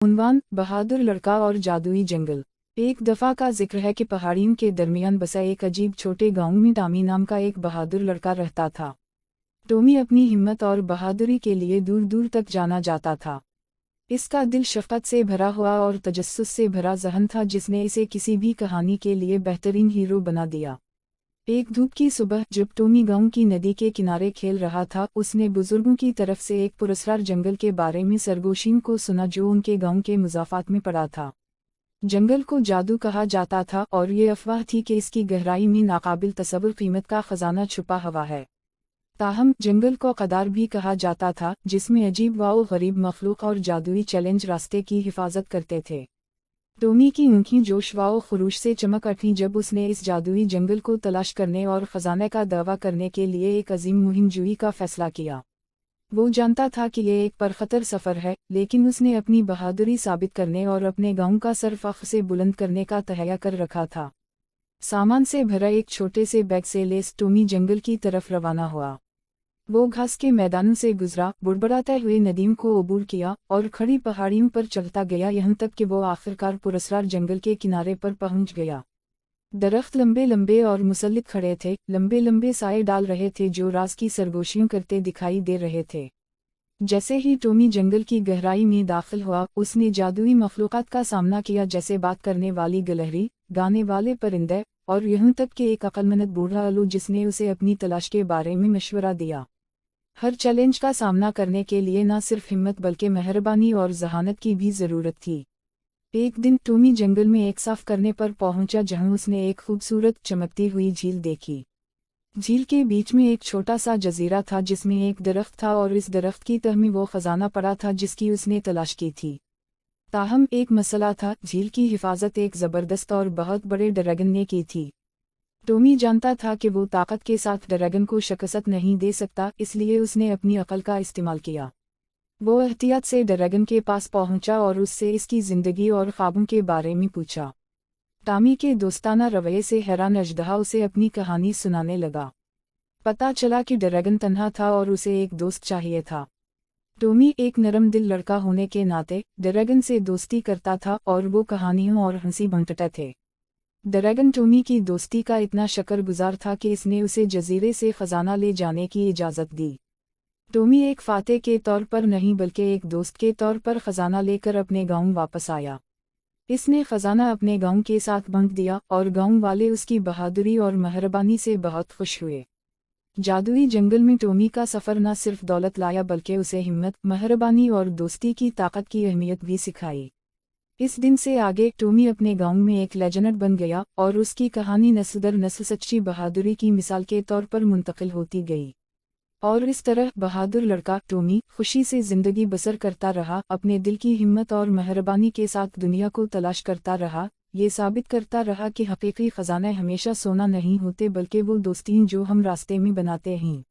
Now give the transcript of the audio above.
उन्वान बहादुर लड़का और जादुई जंगल। एक दफ़ा का जिक्र है कि पहाड़ियों के दरमियान बसा एक अजीब छोटे गांव में टॉमी नाम का एक बहादुर लड़का रहता था। टॉमी अपनी हिम्मत और बहादुरी के लिए दूर दूर तक जाना जाता था। इसका दिल शफ़क़त से भरा हुआ और तजस्सुस से भरा ज़हन था जिसने इसे किसी भी कहानी के लिए बेहतरीन हीरो बना दिया। एक धूप की सुबह जब टॉमी गांव की नदी के किनारे खेल रहा था, उसने बुजुर्गों की तरफ से एक पुरस्कार जंगल के बारे में सरगोशीन को सुना जो उनके गांव के मुज़ाफ़ात में पड़ा था। जंगल को जादू कहा जाता था और ये अफवाह थी कि इसकी गहराई में नाकाबिल तसव्वुर कीमत का खजाना छुपा हुआ है। ताहम जंगल को कदार भी कहा जाता था, जिसमें अजीब व गरीब मखलूक और जादुई चैलेंज रास्ते की हिफाजत करते थे। टॉमी की आँखें जोश व खरूश से चमक उठीं जब उसने इस जादुई जंगल को तलाश करने और ख़जाने का दावा करने के लिए एक अजीम मुहिम जुई का फैसला किया। वो जानता था कि यह एक परखतर सफ़र है, लेकिन उसने अपनी बहादुरी साबित करने और अपने गांव का सर फ़ख्र से बुलंद करने का तहैया कर रखा था। सामान से भरा एक छोटे से बैग से लेस टॉमी जंगल की तरफ रवाना हुआ। वो घास के मैदानों से गुजरा, बुड़बुड़ाते हुए नदियों को अबूर किया और खड़ी पहाड़ियों पर चलता गया, यहाँ तक कि वो आखिरकार पुरस्कार जंगल के किनारे पर पहुंच गया। दरख्त लंबे लंबे और मुसल्लित खड़े थे, लंबे लंबे साए डाल रहे थे जो राज की सरगोशियां करते दिखाई दे रहे थे। जैसे ही टॉमी जंगल की गहराई में दाखिल हुआ, उसने जादुई मखलूक़ात का सामना किया, जैसे बात करने वाली गिलहरी, गाने वाले परिंदे और यहाँ तक कि एक अक्लमंद बूढ़ा आलू जिसने उसे अपनी तलाश के बारे में मशवरा दिया। हर चैलेंज का सामना करने के लिए न सिर्फ हिम्मत बल्कि मेहरबानी और ज़हानत की भी ज़रूरत थी। एक दिन टॉमी जंगल में एक साफ करने पर पहुंचा जहां उसने एक खूबसूरत चमकती हुई झील देखी। झील के बीच में एक छोटा सा जजीरा था जिसमें एक दरख्त था और इस दरख्त की तह में वो खजाना पड़ा था जिसकी उसने तलाश की थी। ताहम एक मसला था, झील की हिफाजत एक ज़बरदस्त और बहुत बड़े ड्रैगन ने की थी। टॉमी जानता था कि वो ताकत के साथ ड्रैगन को शिकस्त नहीं दे सकता, इसलिए उसने अपनी अक्ल का इस्तेमाल किया। वो एहतियात से ड्रैगन के पास पहुंचा और उससे इसकी ज़िंदगी और ख्वाबों के बारे में पूछा। टॉमी के दोस्ताना रवैये से हैरान अजदहा उसे अपनी कहानी सुनाने लगा। पता चला कि ड्रैगन तन्हा था और उसे एक दोस्त चाहिए था। टॉमी एक नरम दिल लड़का होने के नाते ड्रैगन से दोस्ती करता था और वो कहानियों और हंसी बंटते थे। ड्रैगन टॉमी की दोस्ती का इतना शुक्रगुजार था कि इसने उसे जजीरे से खजाना ले जाने की इजाज़त दी। टॉमी एक फातेह के तौर पर नहीं बल्कि एक दोस्त के तौर पर खजाना लेकर अपने गांव वापस आया। इसने खजाना अपने गांव के साथ बांट दिया और गांव वाले उसकी बहादुरी और मेहरबानी से बहुत खुश हुए। जादुई जंगल में टॉमी का सफ़र न सिर्फ दौलत लाया बल्कि उसे हिम्मत, मेहरबानी और दोस्ती की ताकत की अहमियत भी सिखाई। इस दिन से आगे टॉमी अपने गांव में एक लेजेंड बन गया और उसकी कहानी नस्ल दर नस्ल सच्ची बहादुरी की मिसाल के तौर पर मुंतकिल होती गई। और इस तरह बहादुर लड़का टॉमी खुशी से ज़िंदगी बसर करता रहा, अपने दिल की हिम्मत और मेहरबानी के साथ दुनिया को तलाश करता रहा, ये साबित करता रहा कि हकीकी ख़जाने हमेशा सोना नहीं होते बल्कि वो दोस्ती जो हम रास्ते में बनाते हैं।